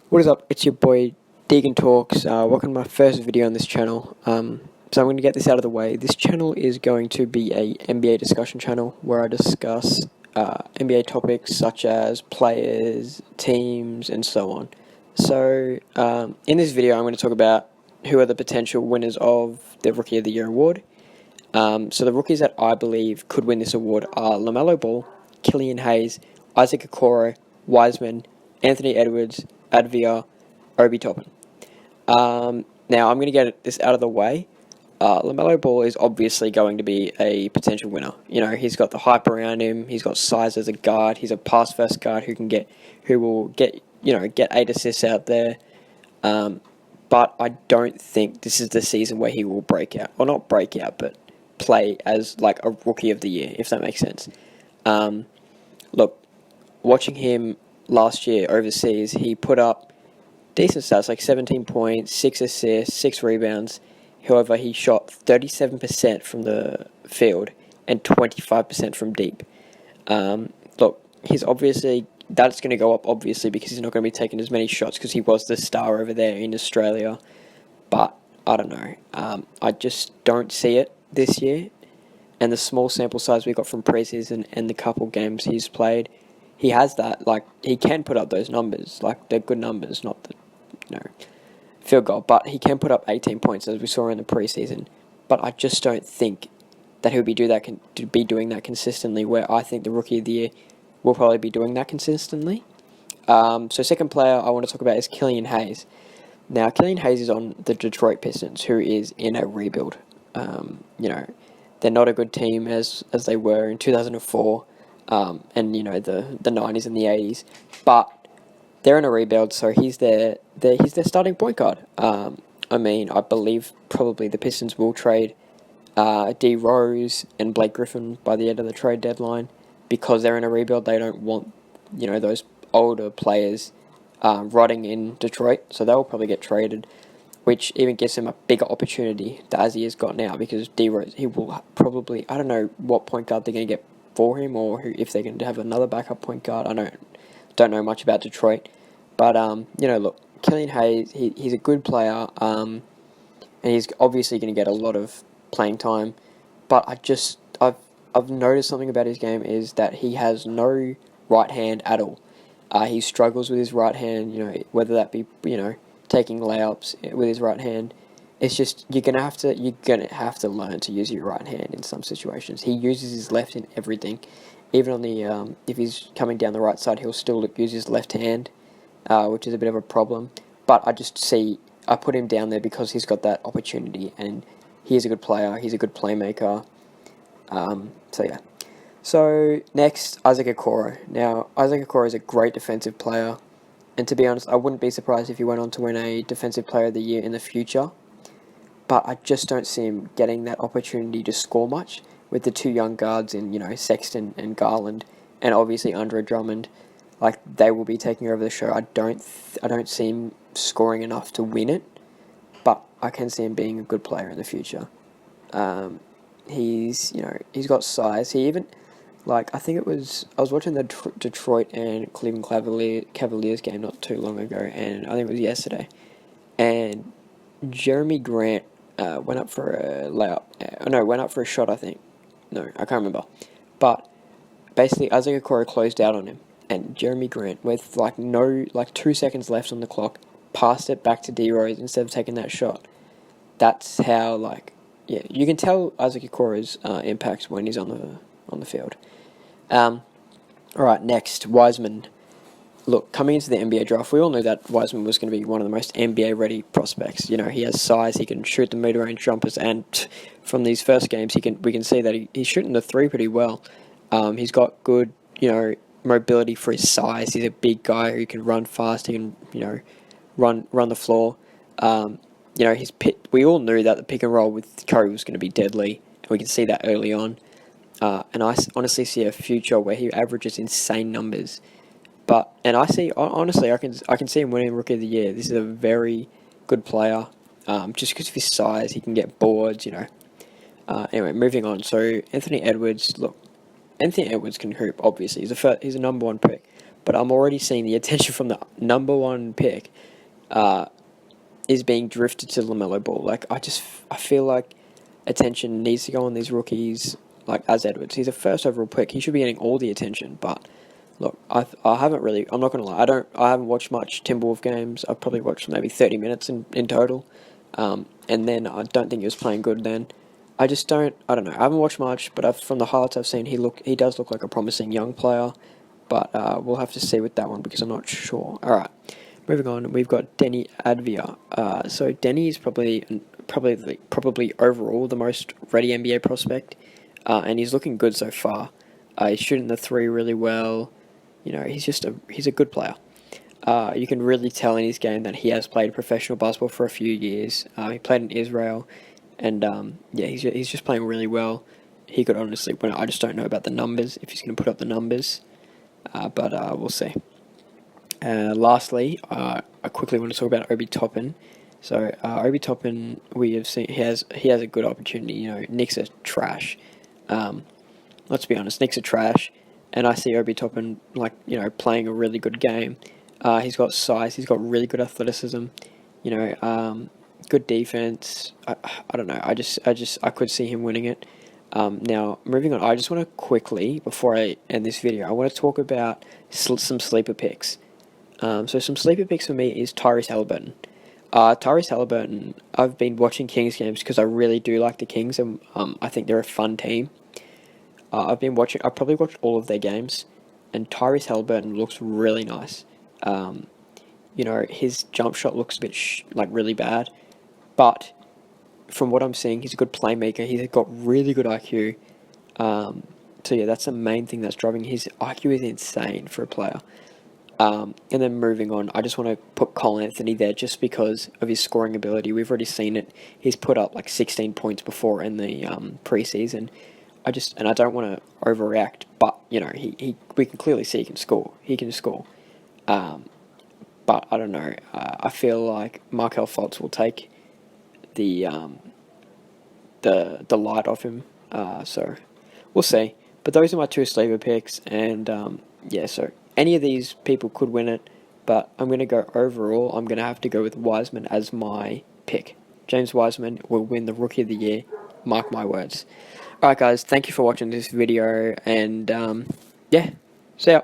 What is up? It's your boy Deegan Talks. Welcome to my first video on this channel. So I'm going to get this out of the way. This channel is going to be a NBA discussion channel where I discuss NBA topics such as players, teams, and so on. So in this video, I'm going to talk about who are the potential winners of the Rookie of the Year award. So the rookies that I believe could win this award are LaMelo Ball, Killian Hayes, Isaac Okoro, Wiseman, Anthony Edwards, Advia, Obi Toppin. Now I'm going to get this out of the way. LaMelo Ball is obviously going to be a potential winner. You know, he's got the hype around him. He's got size as a guard. He's a pass-first guard who will get 8 assists out there. But I don't think this is the season where he will break out, or not break out, but play as like a Rookie of the Year, if that makes sense. Look, watching him last year overseas, he put up decent stats like 17 points, 6 assists, 6 rebounds. However, he shot 37% from the field and 25% from deep. Look, that's going to go up obviously because he's not going to be taking as many shots because he was the star over there in Australia. But I don't know. I just don't see it this year. And the small sample size we got from preseason and the couple games he's played, he has that. Like, he can put up those numbers. Like, they're good numbers, not the, field goal. But he can put up 18 points, as we saw in the preseason. But I just don't think that he'll be doing that consistently, where I think the Rookie of the Year will probably be doing that consistently. So second player I want to talk about is Killian Hayes. Now, Killian Hayes is on the Detroit Pistons, who is in a rebuild. They're not a good team as they were in 2004, and the 90s and the 80s, but they're in a rebuild, so he's their starting point guard. I believe probably the Pistons will trade D Rose and Blake Griffin by the end of the trade deadline because they're in a rebuild. They don't want those older players rotting in Detroit, so they'll probably get traded, which even gives him a bigger opportunity as he has got now, because D Rose, he will probably, I don't know what point guard they're going to get for him, or if they're going to have another backup point guard. I don't know much about Detroit, but look, Killian Hayes, he's a good player, and he's obviously going to get a lot of playing time, but I've noticed something about his game is that he has no right hand at all. He struggles with his right hand, whether that be taking layups with his right hand. It's just you're gonna have to learn to use your right hand in some situations. He uses his left in everything, even on the if he's coming down the right side, he'll still use his left hand, which is a bit of a problem. But I put him down there because he's got that opportunity, and he is a good player. He's a good playmaker. So next, Isaac Okoro. Now, Isaac Okoro is a great defensive player. And to be honest, I wouldn't be surprised if he went on to win a Defensive Player of the Year in the future. But I just don't see him getting that opportunity to score much with the two young guards in, Sexton and Garland, and obviously Andre Drummond. Like, they will be taking over the show. I don't see him scoring enough to win it, but I can see him being a good player in the future. He's got size. I think I was watching the Detroit and Cleveland Cavaliers game not too long ago, and I think it was yesterday. And Jeremy Grant went up for a layup. Went up for a shot, I think. No, I can't remember. But basically, Isaac Okoro closed out on him, and Jeremy Grant, with 2 seconds left on the clock, passed it back to D Rose instead of taking that shot. That's how you can tell Isaac Okoro's impact when he's on the field. Alright, next, Wiseman. Look, coming into the NBA draft, we all knew that Wiseman was going to be one of the most NBA-ready prospects. He has size, he can shoot the mid-range jumpers, and from these first games, we can see that he's shooting the three pretty well. He's got good, mobility for his size. He's a big guy who can run fast. He can, run the floor. We all knew that the pick and roll with Curry was going to be deadly, and we can see that early on. And I honestly see a future where he averages insane numbers. I can see him winning Rookie of the Year. This is a very good player. Just because of his size, he can get boards, Anyway, moving on. So, Anthony Edwards, look, Anthony Edwards can hoop, obviously. He's a number one pick. but I'm already seeing the attention from the number one pick is being drifted to LaMelo Ball. Like, I feel like attention needs to go on these rookies, like as Edwards. He's a first overall pick. He should be getting all the attention. But look, I haven't really. I'm not gonna lie. I haven't watched much Timberwolf games. I've probably watched maybe 30 minutes in total. And then I don't think he was playing good then. I just don't. I don't know. I haven't watched much, but from the highlights I've seen, he does look like a promising young player. But we'll have to see with that one because I'm not sure. All right, moving on. We've got Denny Advia. So Denny is probably overall the most ready NBA prospect, and he's looking good so far. He's shooting the three really well. You know, he's a good player. You can really tell in his game that he has played professional basketball for a few years. He played in Israel, and yeah, he's just playing really well. He could honestly win it. I just don't know about the numbers, if he's going to put up the numbers, but we'll see. Lastly, I quickly want to talk about Obi Toppin. So Obi Toppin, we have seen he has a good opportunity. You know, Knicks are trash. Let's be honest, Knicks are trash, and I see Obi Toppin playing a really good game. He's got size. He's got really good athleticism. You know, good defense. I don't know. I could see him winning it. Now, moving on, I just want to quickly, before I end this video, I want to talk about some sleeper picks. So some sleeper picks for me is Tyrese Halliburton. Tyrese Halliburton, I've been watching Kings games because I really do like the Kings, and I think they're a fun team. I've probably watched all of their games, and Tyrese Halliburton looks really nice. You know, his jump shot looks a bit really bad, but from what I'm seeing, he's a good playmaker. He's got really good IQ. So yeah, that's the main thing that's driving. His IQ is insane for a player. And then moving on, I just want to put Cole Anthony there just because of his scoring ability. We've already seen it. He's put up like 16 points before in the preseason. I don't want to overreact, but you know, we can clearly see he can score. He can score. But I don't know. I feel like Markelle Fultz will take the light off him. So we'll see. But those are my two sleeper picks, and yeah. So any of these people could win it, but I'm going to go overall. I'm going to have to go with Wiseman as my pick. James Wiseman will win the Rookie of the Year. Mark my words. Alright guys, thank you for watching this video, and yeah, see ya.